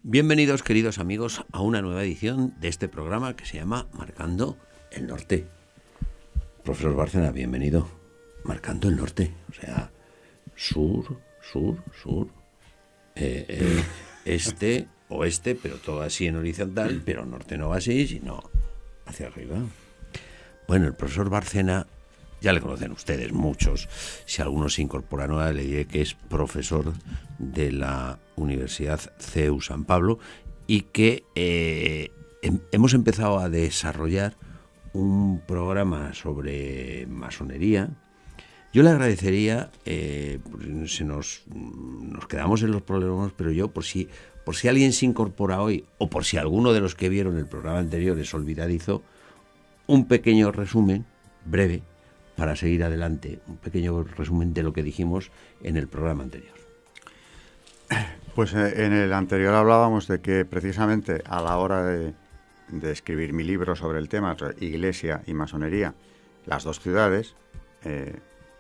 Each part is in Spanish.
Bienvenidos, queridos amigos, a una nueva edición de este programa que se llama Marcando el Norte. Profesor Bárcena, bienvenido. Marcando el Norte, o sea, sur, este, oeste, pero todo así en horizontal, pero norte no va así, sino hacia arriba. Bueno, el profesor Bárcena, ya le conocen ustedes muchos. Si alguno se incorpora nueva, le diré que es profesor de la Universidad CEU San Pablo y que hemos empezado a desarrollar un programa sobre masonería. Yo le agradecería, nos quedamos en los problemas, pero yo por si alguien se incorpora hoy o por si alguno de los que vieron el programa anterior es olvidadizo, un pequeño resumen breve para seguir adelante, un pequeño resumen de lo que dijimos en el programa anterior. Pues en el anterior hablábamos de que precisamente a la hora de escribir mi libro sobre el tema, Iglesia y masonería, las dos ciudades,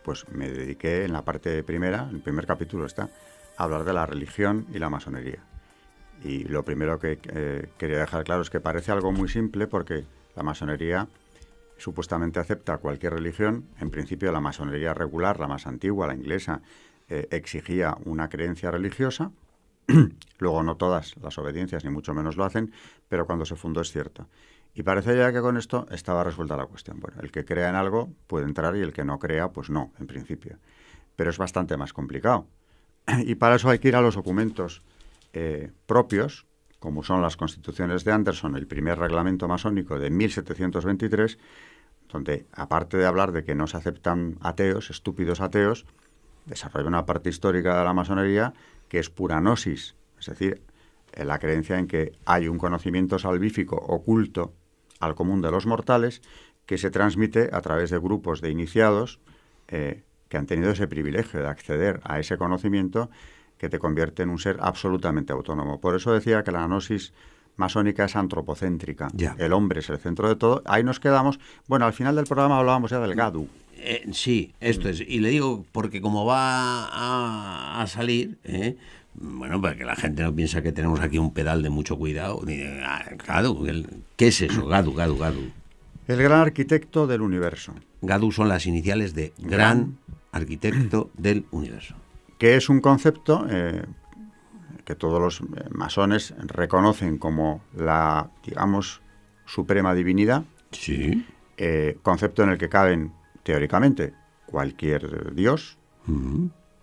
pues me dediqué en la parte primera, el primer capítulo está, a hablar de la religión y la masonería. Y lo primero que quería dejar claro es que parece algo muy simple porque la masonería supuestamente acepta cualquier religión. En principio la masonería regular, la más antigua, la inglesa, exigía una creencia religiosa. Luego no todas las obediencias, ni mucho menos lo hacen, pero cuando se fundó es cierto. Y parece ya que con esto estaba resuelta la cuestión. Bueno, el que crea en algo puede entrar y el que no crea, pues no, en principio. Pero es bastante más complicado. Y para eso hay que ir a los documentos propios, como son las constituciones de Anderson, el primer reglamento masónico de 1723, donde, aparte de hablar de que no se aceptan ateos, estúpidos ateos, desarrolla una parte histórica de la masonería que es pura gnosis, es decir, la creencia en que hay un conocimiento salvífico oculto al común de los mortales que se transmite a través de grupos de iniciados que han tenido ese privilegio de acceder a ese conocimiento que te convierte en un ser absolutamente autónomo. Por eso decía que la gnosis masónica es antropocéntrica. Ya. El hombre es el centro de todo. Ahí nos quedamos. Bueno, al final del programa hablábamos ya del Gadu. Sí, esto es. Y le digo, porque como va a salir, bueno, para que la gente no piensa que tenemos aquí un pedal de mucho cuidado. Gadu, ¿qué es eso? Gadu. El gran arquitecto del universo. Gadu son las iniciales de gran arquitecto del universo. Que es un concepto que todos los masones reconocen como la, digamos, suprema divinidad. Sí. Concepto en el que caben, teóricamente, cualquier dios,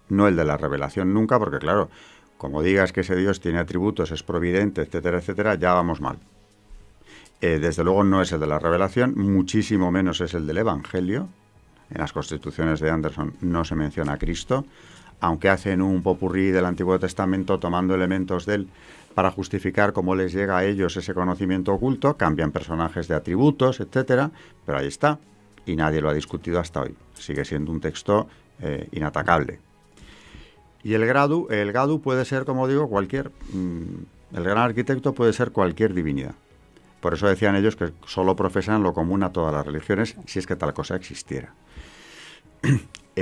no el de la revelación nunca, porque claro, como digas que ese dios tiene atributos, es providente, etcétera, etcétera, ya vamos mal. Desde luego no es el de la revelación, muchísimo menos es el del Evangelio. En las constituciones de Anderson no se menciona a Cristo, aunque hacen un popurrí del Antiguo Testamento tomando elementos de él para justificar cómo les llega a ellos ese conocimiento oculto, cambian personajes de atributos, etcétera, pero ahí está, y nadie lo ha discutido hasta hoy. Sigue siendo un texto inatacable. Y el Gadu puede ser, como digo, el gran arquitecto puede ser cualquier divinidad. Por eso decían ellos que solo profesan lo común a todas las religiones, si es que tal cosa existiera.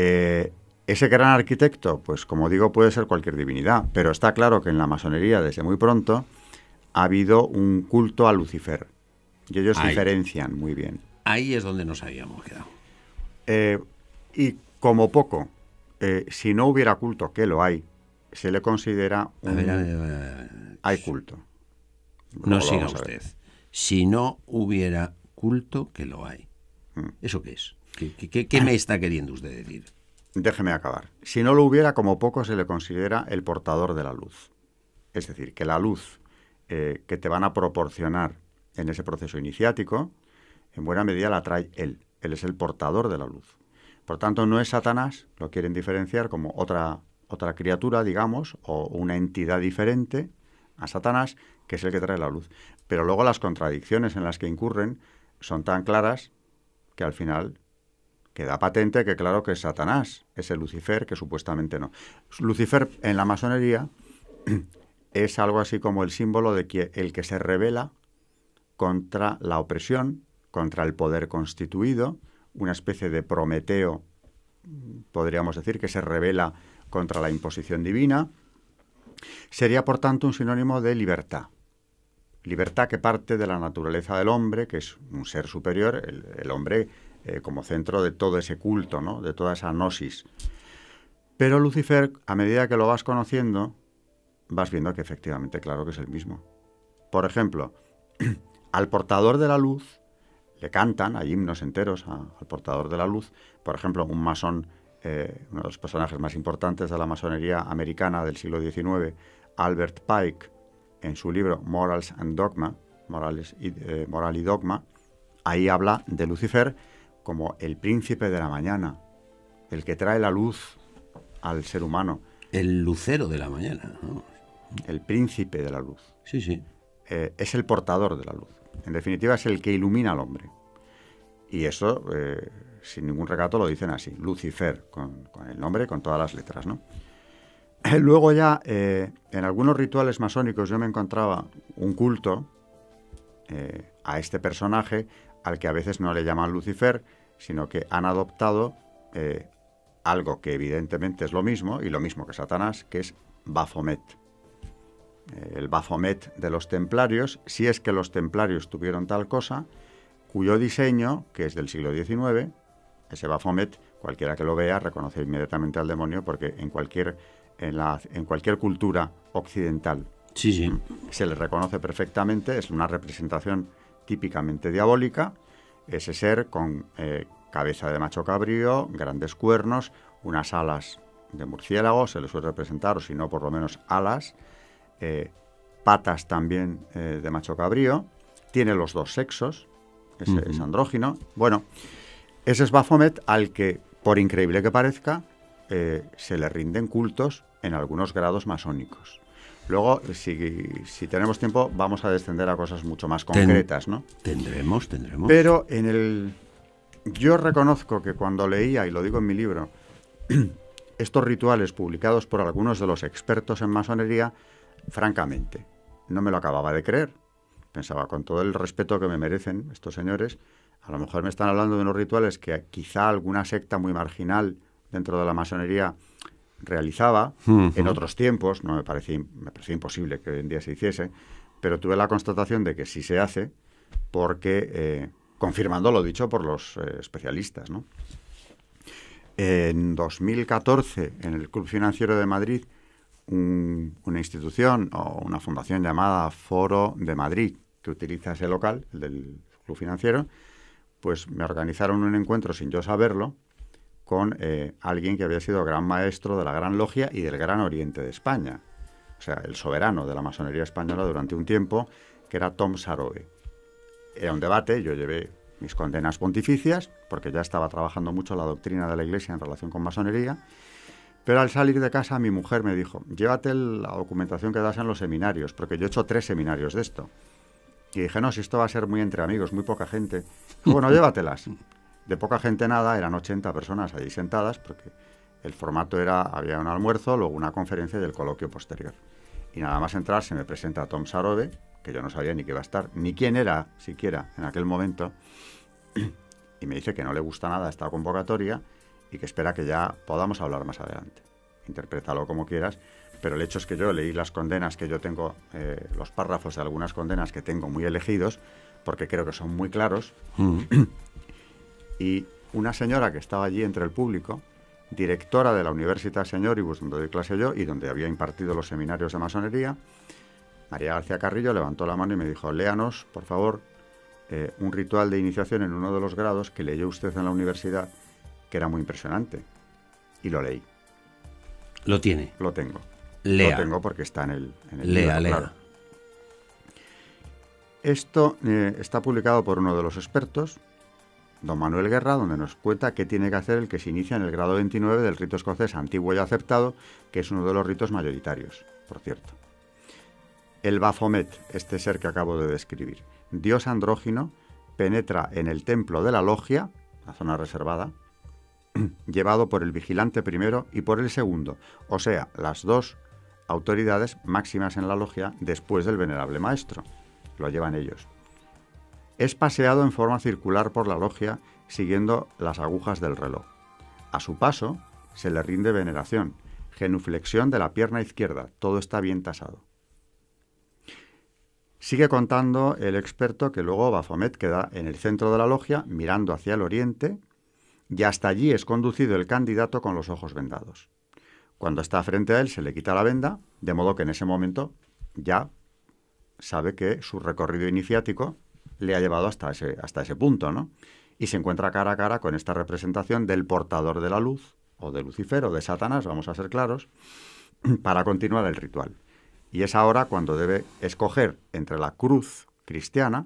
Ese gran arquitecto, pues como digo, puede ser cualquier divinidad, pero está claro que en la masonería desde muy pronto ha habido un culto a Lucifer, y ellos diferencian muy bien. Ahí es donde nos habíamos quedado. Y como poco, si no hubiera culto, que lo hay, se le considera un... A ver. Hay culto. No siga usted. Si no hubiera culto, que lo hay. ¿Eso qué es? ¿Qué me está queriendo usted decir? Déjeme acabar. Si no lo hubiera, como poco se le considera el portador de la luz. Es decir, que la luz que te van a proporcionar en ese proceso iniciático, en buena medida la trae él. Él es el portador de la luz. Por tanto, no es Satanás, lo quieren diferenciar como otra criatura, digamos, o una entidad diferente a Satanás, que es el que trae la luz. Pero luego las contradicciones en las que incurren son tan claras que al final queda patente que claro que es Satanás, es el Lucifer, que supuestamente no. Lucifer en la masonería es algo así como el símbolo de que el que se rebela contra la opresión, contra el poder constituido, una especie de Prometeo, podríamos decir, que se rebela contra la imposición divina, Sería, por tanto, un sinónimo de libertad. Libertad que parte de la naturaleza del hombre, que es un ser superior, el hombre como centro de todo ese culto, ¿no? De toda esa gnosis. Pero Lucifer, a medida que lo vas conociendo, vas viendo que efectivamente, claro que es el mismo. Por ejemplo, al portador de la luz le cantan, hay himnos enteros al portador de la luz. Por ejemplo, un masón, uno de los personajes más importantes de la masonería americana del siglo XIX, Albert Pike, en su libro Morals and Dogma, Moral y Dogma, ahí habla de Lucifer como el príncipe de la mañana, el que trae la luz al ser humano. El lucero de la mañana, ¿no? El príncipe de la luz. Sí, sí. Es el portador de la luz. En definitiva, es el que ilumina al hombre. Y eso, sin ningún recato, lo dicen así. Lucifer, con el nombre, con todas las letras, ¿no? Luego ya, en algunos rituales masónicos yo me encontraba un culto a este personaje al que a veces no le llaman Lucifer, sino que han adoptado algo que evidentemente es lo mismo, y lo mismo que Satanás, que es Baphomet. El Baphomet de los templarios, si es que los templarios tuvieron tal cosa, cuyo diseño, que es del siglo XIX, ese Baphomet, cualquiera que lo vea reconoce inmediatamente al demonio, porque en cualquier cultura occidental sí, sí, se le reconoce perfectamente. Es una representación típicamente diabólica, ese ser con cabeza de macho cabrío, grandes cuernos, unas alas de murciélago, se le suele representar, o si no, por lo menos alas, patas también de macho cabrío, tiene los dos sexos, es andrógino. Bueno, ese es Baphomet al que, por increíble que parezca, se le rinden cultos en algunos grados masónicos. Luego, si tenemos tiempo, vamos a descender a cosas mucho más concretas, ¿no? Tendremos. Pero yo reconozco que cuando leía, y lo digo en mi libro, estos rituales publicados por algunos de los expertos en masonería, francamente, no me lo acababa de creer. Pensaba, con todo el respeto que me merecen estos señores, a lo mejor me están hablando de unos rituales que quizá alguna secta muy marginal dentro de la masonería realizaba en otros tiempos. No me parecía imposible que hoy en día se hiciese, pero tuve la constatación de que sí se hace, porque confirmando lo dicho por los especialistas, ¿no? En 2014, en el Club Financiero de Madrid, una institución o una fundación llamada Foro de Madrid, que utiliza ese local, el del Club Financiero, pues me organizaron un encuentro sin yo saberlo con alguien que había sido gran maestro de la Gran Logia y del Gran Oriente de España, o sea, el soberano de la masonería española durante un tiempo, que era Tom Sarobe. Era un debate, yo llevé mis condenas pontificias, porque ya estaba trabajando mucho la doctrina de la Iglesia en relación con masonería, pero al salir de casa mi mujer me dijo, llévate la documentación que das en los seminarios, porque yo he hecho 3 seminarios de esto. Y dije, no, si esto va a ser muy entre amigos, muy poca gente. Bueno, llévatelas. De poca gente nada, eran 80 personas allí sentadas, porque el formato había un almuerzo, luego una conferencia y el coloquio posterior. Y nada más entrar se me presenta Tom Sarobe, que yo no sabía ni qué iba a estar, ni quién era siquiera en aquel momento, y me dice que no le gusta nada esta convocatoria y que espera que ya podamos hablar más adelante. Interprétalo como quieras, pero el hecho es que yo leí las condenas que yo tengo, los párrafos de algunas condenas que tengo muy elegidos, porque creo que son muy claros, y una señora que estaba allí entre el público, directora de la Universitas Señoribus, donde doy clase yo y donde había impartido los seminarios de masonería, María García Carrillo, levantó la mano y me dijo, léanos, por favor, un ritual de iniciación en uno de los grados que leyó usted en la universidad, que era muy impresionante. Y lo leí. ¿Lo tiene? Lo tengo. Lea. Lo tengo porque está en el Lea. Claro. Esto está publicado por uno de los expertos, don Manuel Guerra, donde nos cuenta qué tiene que hacer el que se inicia en el grado 29 del rito escocés antiguo y aceptado, que es uno de los ritos mayoritarios, por cierto. El Baphomet, este ser que acabo de describir, dios andrógino, penetra en el templo de la logia, la zona reservada, llevado por el vigilante primero y por el segundo, o sea, las dos autoridades máximas en la logia después del venerable maestro. Lo llevan ellos. Es paseado en forma circular por la logia siguiendo las agujas del reloj. A su paso se le rinde veneración, genuflexión de la pierna izquierda. Todo está bien tasado. Sigue contando el experto que luego Baphomet queda en el centro de la logia, mirando hacia el oriente, y hasta allí es conducido el candidato con los ojos vendados. Cuando está frente a él se le quita la venda, de modo que en ese momento ya sabe que su recorrido iniciático le ha llevado hasta ese punto, ¿no? Y se encuentra cara a cara con esta representación del portador de la luz, o de Lucifer, o de Satanás, vamos a ser claros, para continuar el ritual. Y es ahora cuando debe escoger entre la cruz cristiana,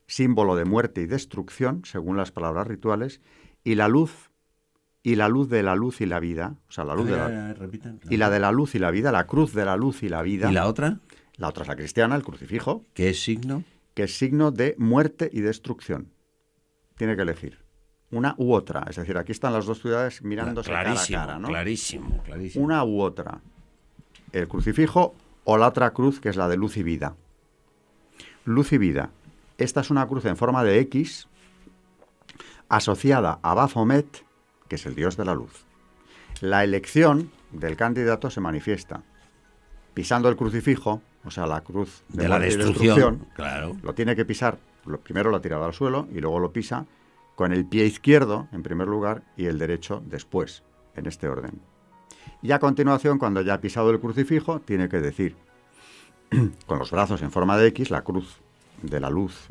símbolo de muerte y destrucción, según las palabras rituales, y la luz de la luz y la vida, o sea, la luz y la de la luz y la vida, la cruz de la luz y la vida. ¿Y la otra? La otra es la cristiana, el crucifijo. ¿Qué es signo? Que es signo de muerte y destrucción. Tiene que elegir una u otra. Es decir, aquí están las dos ciudades mirándose cara a cara, ¿no? Clarísimo. Una u otra. El crucifijo o la otra cruz, que es la de luz y vida. Luz y vida. Esta es una cruz en forma de X asociada a Baphomet, que es el dios de la luz. La elección del candidato se manifiesta pisando el crucifijo, o sea, la cruz de la destrucción, claro. Lo tiene que pisar, primero lo ha tirado al suelo y luego lo pisa con el pie izquierdo en primer lugar y el derecho después, en este orden. Y a continuación, cuando ya ha pisado el crucifijo, tiene que decir, con los brazos en forma de X, la cruz de la luz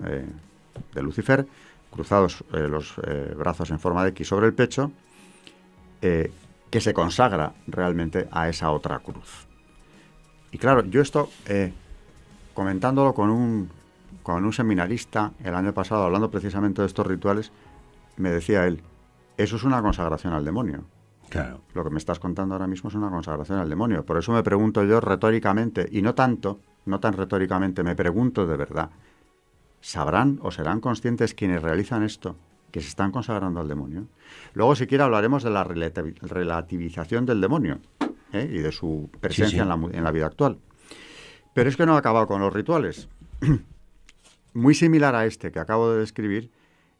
de Lucifer, cruzados los brazos en forma de X sobre el pecho, que se consagra realmente a esa otra cruz. Y claro, yo esto, comentándolo con un seminarista el año pasado, hablando precisamente de estos rituales, me decía él, eso es una consagración al demonio. Claro. Lo que me estás contando ahora mismo es una consagración al demonio. Por eso me pregunto yo retóricamente, y no tan retóricamente, me pregunto de verdad, ¿sabrán o serán conscientes quienes realizan esto, que se están consagrando al demonio? Luego, si quiere, hablaremos de la relativización del demonio, y de su presencia en la vida actual. Pero es que no he acabado con los rituales. Muy similar a este que acabo de describir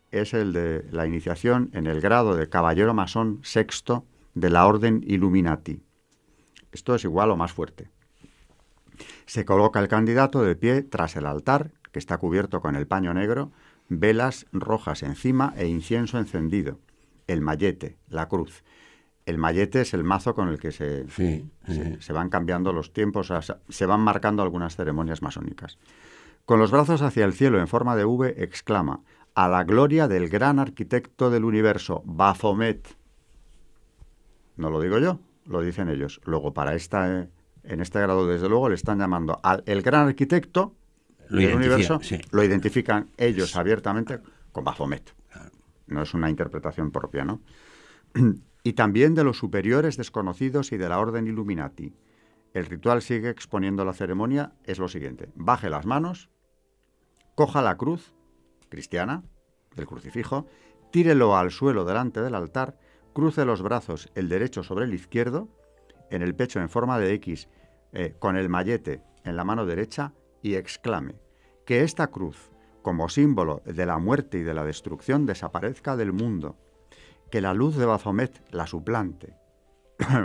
es el de la iniciación en el grado de caballero masón sexto de la Orden Illuminati. Esto es igual o más fuerte. Se coloca el candidato de pie tras el altar, que está cubierto con el paño negro, velas rojas encima e incienso encendido, el mayete, la cruz. El mayete es el mazo con el que se van cambiando los tiempos, o sea, se van marcando algunas ceremonias masónicas. Con los brazos hacia el cielo en forma de V, exclama, a la gloria del gran arquitecto del universo, Baphomet. No lo digo yo, lo dicen ellos. Luego, en este grado, desde luego, le están llamando al el gran arquitecto del universo, lo identifican ellos abiertamente con Baphomet. No es una interpretación propia, ¿no? Y también de los superiores desconocidos y de la Orden Illuminati. El ritual sigue exponiendo la ceremonia, es lo siguiente. Baje las manos, coja la cruz cristiana, del crucifijo, tírelo al suelo delante del altar, cruce los brazos, el derecho sobre el izquierdo, en el pecho en forma de X, con el mayete en la mano derecha, y exclame, que esta cruz, como símbolo de la muerte y de la destrucción, desaparezca del mundo, que la luz de Baphomet la suplante.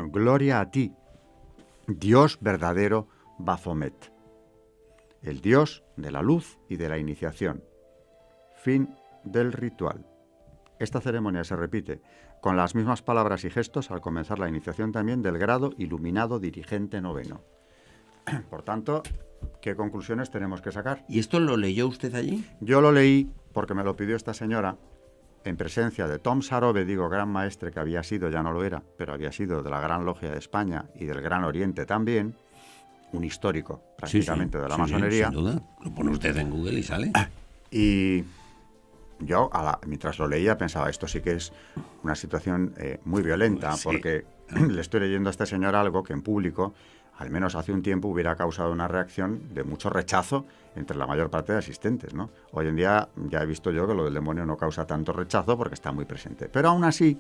Gloria a ti, Dios verdadero Baphomet, el Dios de la luz y de la iniciación. Fin del ritual. Esta ceremonia se repite con las mismas palabras y gestos al comenzar la iniciación también del grado iluminado dirigente noveno. Por tanto, ¿qué conclusiones tenemos que sacar? ¿Y esto lo leyó usted allí? Yo lo leí porque me lo pidió esta señora en presencia de Tom Sarobe, gran maestre que había sido, ya no lo era, pero había sido de la Gran Logia de España y del Gran Oriente también, un histórico prácticamente de la masonería. Sin duda, lo pone usted en Google y sale. Y yo, mientras lo leía, pensaba, esto sí que es una situación muy violenta, pues sí, porque le estoy leyendo a este señor algo que en público, al menos hace un tiempo, hubiera causado una reacción de mucho rechazo entre la mayor parte de asistentes, ¿no? Hoy en día ya he visto yo que lo del demonio no causa tanto rechazo porque está muy presente. Pero aún así,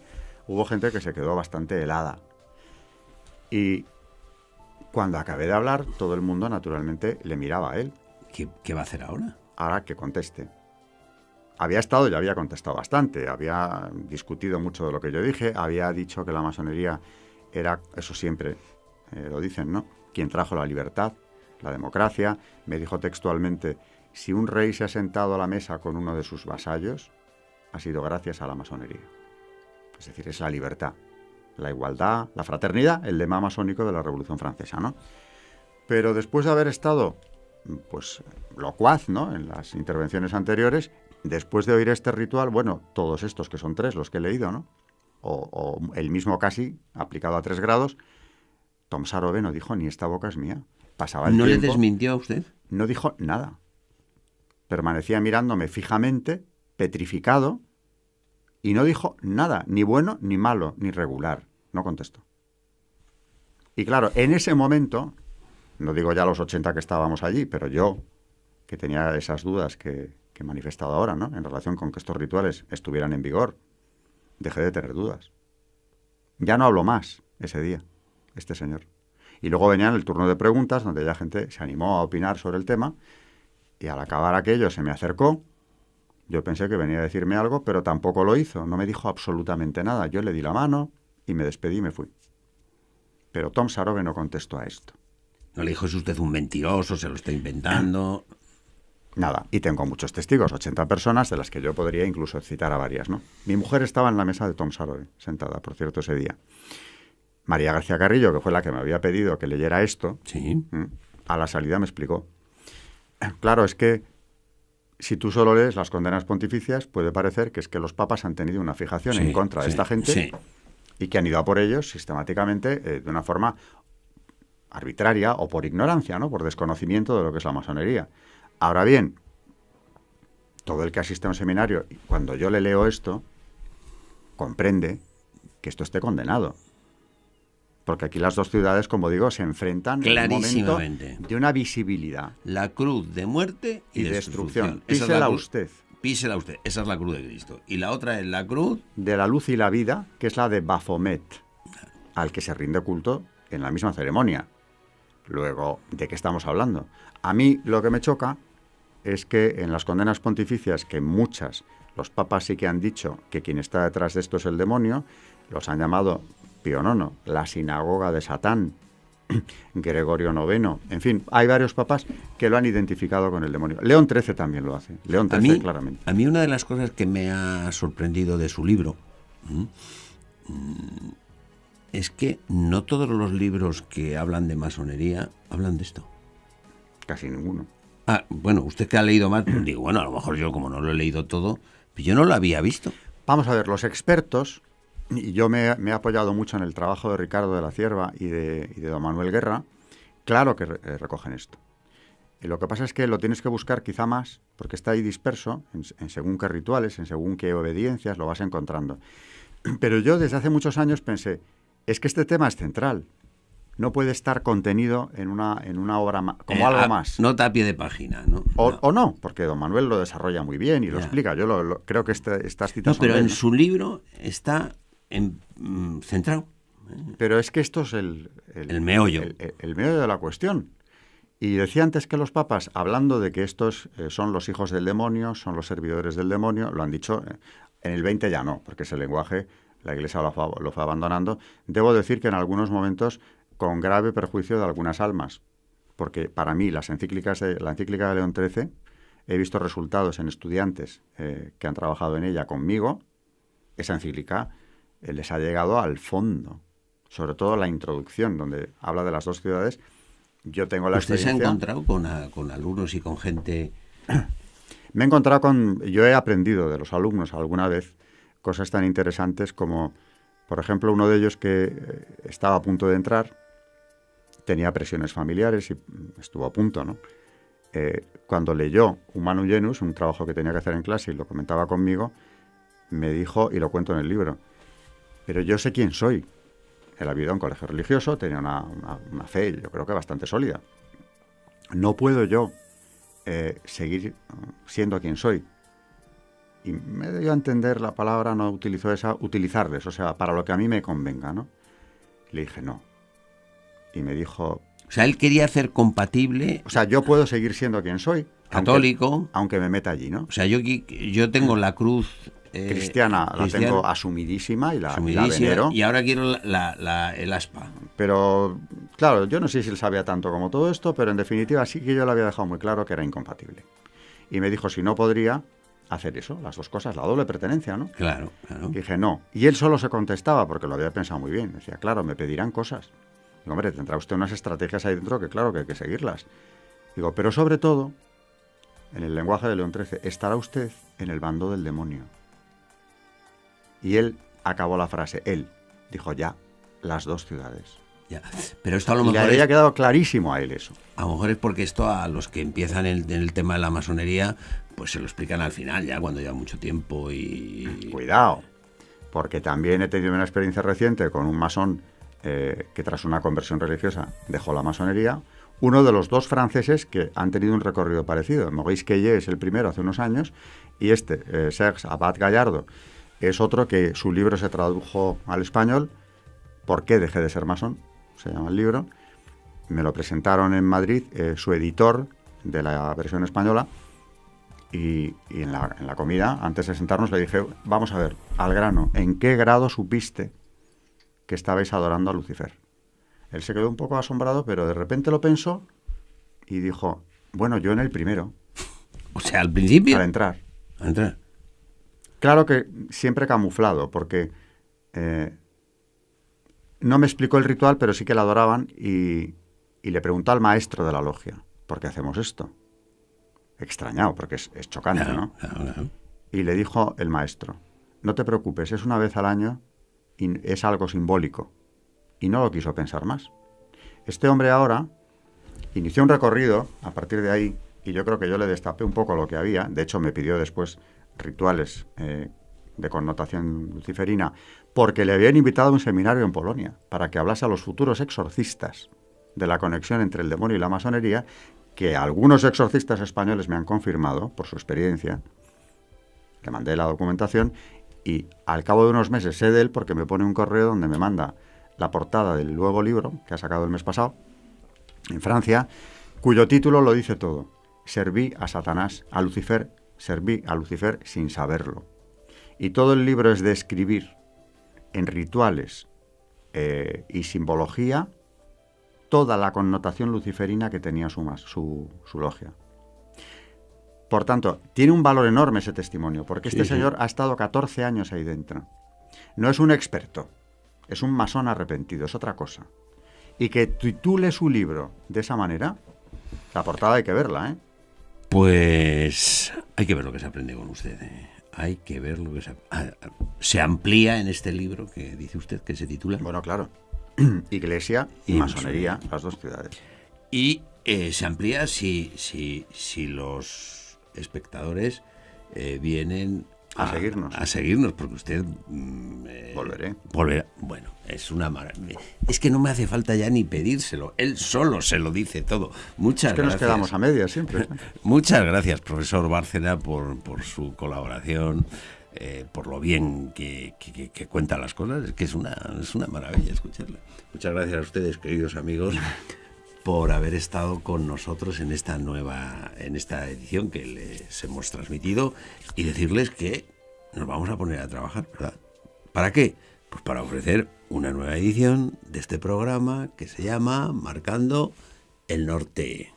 hubo gente que se quedó bastante helada. Y cuando acabé de hablar, todo el mundo naturalmente le miraba a él. ¿Qué va a hacer ahora? Ahora que conteste. Ya había contestado bastante, había discutido mucho de lo que yo dije, había dicho que la masonería era, eso siempre lo dicen, ¿no? Quien trajo la libertad, la democracia. Me dijo textualmente, si un rey se ha sentado a la mesa con uno de sus vasallos, ha sido gracias a la masonería. Es decir, es la libertad, la igualdad, la fraternidad, el lema masónico de la Revolución Francesa, ¿no? Pero después de haber estado, pues, locuaz, ¿no?, en las intervenciones anteriores, después de oír este ritual, bueno, todos estos, que son 3 los que he leído, ¿no?, o el mismo casi, aplicado a 3 grados, Tom Sarobe no dijo, ni esta boca es mía. Pasaba el ¿No tiempo, le desmintió a usted? no dijo nada. Permanecía mirándome fijamente, petrificado, y no dijo nada, ni bueno, ni malo, ni regular. No contestó. Y claro, en ese momento, no digo ya los 80 que estábamos allí, pero yo, que tenía esas dudas que he manifestado ahora, ¿no?, en relación con que estos rituales estuvieran en vigor, dejé de tener dudas. Ya no habló más ese día, este señor. Y luego venía el turno de preguntas, donde ya gente se animó a opinar sobre el tema, y al acabar aquello se me acercó. Yo pensé que venía a decirme algo, pero tampoco lo hizo. No me dijo absolutamente nada. Yo le di la mano y me despedí y me fui. Pero Tom Sarobe no contestó a esto. ¿No le dijo, es usted un mentiroso, se lo está inventando? Nada. Y tengo muchos testigos, 80 personas, de las que yo podría incluso citar a varias, ¿no? Mi mujer estaba en la mesa de Tom Sarobe, sentada, por cierto, ese día. María García Carrillo, que fue la que me había pedido que leyera esto, Sí. A la salida me explicó. Claro, es que si tú solo lees las condenas pontificias, puede parecer que es que los papas han tenido una fijación en contra de esta gente y que han ido a por ellos sistemáticamente de una forma arbitraria o por ignorancia, ¿no?, por desconocimiento de lo que es la masonería. Ahora bien, todo el que asiste a un seminario, cuando yo le leo esto, comprende que esto esté condenado. Porque aquí las dos ciudades, como digo, se enfrentan en un momento de una visibilidad. La cruz de muerte y destrucción. Písela usted. Písela usted. Esa es la cruz de Cristo. Y la otra es la cruz de la luz y la vida, que es la de Baphomet, al que se rinde culto en la misma ceremonia. Luego, ¿de qué estamos hablando? A mí lo que me choca es que en las condenas pontificias, que muchas, los papas sí que han dicho que quien está detrás de esto es el demonio, los han llamado Pío IX, la sinagoga de Satán, Gregorio IX, en fin, hay varios papas que lo han identificado con el demonio. León XIII también lo hace, León XIII claramente. A mí una de las cosas que me ha sorprendido de su libro es que no todos los libros que hablan de masonería hablan de esto. Casi ninguno. Ah, bueno, usted que ha leído más, digo, bueno, a lo mejor yo como no lo he leído todo, pero yo no lo había visto. Vamos a ver, los expertos, y yo me he apoyado mucho en el trabajo de Ricardo de la Cierva y de don Manuel Guerra, claro que recogen esto. Y lo que pasa es que lo tienes que buscar quizá más, porque está ahí disperso, en según qué rituales, en según qué obediencias, lo vas encontrando. Pero yo desde hace muchos años pensé, es que este tema es central. No puede estar contenido en una obra como algo más. Nota a pie de página, ¿no? O no, porque don Manuel lo desarrolla muy bien y lo explica. Yo creo que estas citas no, pero son en su libro está centrado. Pero es que esto es el meollo. El meollo de la cuestión. Y decía antes que los papas, hablando de que estos son los hijos del demonio, son los servidores del demonio, lo han dicho, en el 20 ya no, porque ese lenguaje la Iglesia lo fue abandonando. Debo decir que en algunos momentos con grave perjuicio de algunas almas, porque para mí la encíclica de León XIII, he visto resultados en estudiantes que han trabajado en ella conmigo. Esa encíclica les ha llegado al fondo, sobre todo la introducción, donde habla de las dos ciudades. Yo tengo la experiencia. ¿Usted se ha encontrado con alumnos y con gente? Me he encontrado yo he aprendido de los alumnos alguna vez cosas tan interesantes como, por ejemplo, uno de ellos que estaba a punto de entrar, tenía presiones familiares y estuvo a punto, ¿no? Cuando leyó Humanum Genus, un trabajo que tenía que hacer en clase y lo comentaba conmigo, me dijo, y lo cuento en el libro, pero yo sé quién soy. Él había ido a un colegio religioso, tenía una fe, yo creo que bastante sólida. No puedo yo seguir siendo quien soy. Y me dio a entender la palabra, no utilizó esa, utilizarles, o sea, para lo que a mí me convenga, ¿no? Le dije, no. Y me dijo... O sea, él quería hacer compatible... O sea, yo puedo seguir siendo quien soy. Católico. Aunque me meta allí, ¿no? O sea, yo tengo la cruz cristiana la tengo asumidísima y la venero. Y ahora quiero el aspa. Pero, claro, yo no sé si él sabía tanto como todo esto, pero en definitiva sí que yo le había dejado muy claro que era incompatible. Y me dijo si no podría hacer eso, las dos cosas, la doble pertenencia, ¿no? Claro, claro. Y dije, no. Y él solo se contestaba, porque lo había pensado muy bien. Decía, claro, me pedirán cosas. Digo, hombre, tendrá usted unas estrategias ahí dentro que claro que hay que seguirlas. Digo, pero sobre todo, en el lenguaje de León XIII, estará usted en el bando del demonio. Y él acabó la frase, él dijo, ya, las dos ciudades. Ya. Pero esto a lo Y mejor le había quedado clarísimo a él eso. A lo mejor es porque esto a los que empiezan en el tema de la masonería, pues se lo explican al final, ya cuando lleva mucho tiempo y... Cuidado, porque también he tenido una experiencia reciente con un masón que tras una conversión religiosa dejó la masonería. Uno de los dos franceses que han tenido un recorrido parecido. Maurice Queye es el primero hace unos años y Serge Abad Gallardo, es otro que su libro se tradujo al español. ¿Por qué dejé de ser masón? Se llama el libro. Me lo presentaron en Madrid, su editor de la versión española, y en la comida, antes de sentarnos, le dije, vamos a ver, al grano, ¿en qué grado supiste que estabais adorando a Lucifer? Él se quedó un poco asombrado, pero de repente lo pensó y dijo, bueno, yo en el primero. O sea, al principio. Para entrar. Para entrar. Claro que siempre camuflado, porque no me explicó el ritual, pero sí que la adoraban y le preguntó al maestro de la logia, ¿por qué hacemos esto? Extrañado, porque es chocante, Claro, ¿no? claro. Y le dijo el maestro, no te preocupes, es una vez al año y es algo simbólico. Y no lo quiso pensar más. Este hombre ahora inició un recorrido a partir de ahí, y yo creo que yo le destapé un poco lo que había. De hecho, me pidió después rituales de connotación luciferina, porque le habían invitado a un seminario en Polonia para que hablase a los futuros exorcistas de la conexión entre el demonio y la masonería, que algunos exorcistas españoles me han confirmado por su experiencia. Le mandé la documentación y al cabo de unos meses sé de él porque me pone un correo donde me manda la portada del nuevo libro que ha sacado el mes pasado en Francia, cuyo título lo dice todo. Serví a Satanás, a Lucifer, serví a Lucifer sin saberlo. Y todo el libro es describir en rituales y simbología toda la connotación luciferina que tenía su logia. Por tanto, tiene un valor enorme ese testimonio, porque este señor ha estado 14 años ahí dentro. No es un experto, es un masón arrepentido, es otra cosa. Y que titule su libro de esa manera, la portada hay que verla, ¿eh? Pues hay que ver lo que se aprende con usted, Hay que ver lo que se amplía en este libro que dice usted que se titula. Bueno, claro. Iglesia y masonería, las dos ciudades. Y se amplía si los espectadores vienen a seguirnos. A seguirnos, porque usted... Volveré. Bueno, es una maravilla. Es que no me hace falta ya ni pedírselo. Él solo se lo dice todo. Muchas gracias. Nos quedamos a medias siempre. Muchas gracias, profesor Bárcena, por su colaboración, por lo bien que cuenta las cosas. Es que es una maravilla escucharla. Muchas gracias a ustedes, queridos amigos, por haber estado con nosotros en esta edición que les hemos transmitido, y decirles que nos vamos a poner a trabajar, ¿verdad? ¿Para qué? Pues para ofrecer una nueva edición de este programa que se llama Marcando el Norte.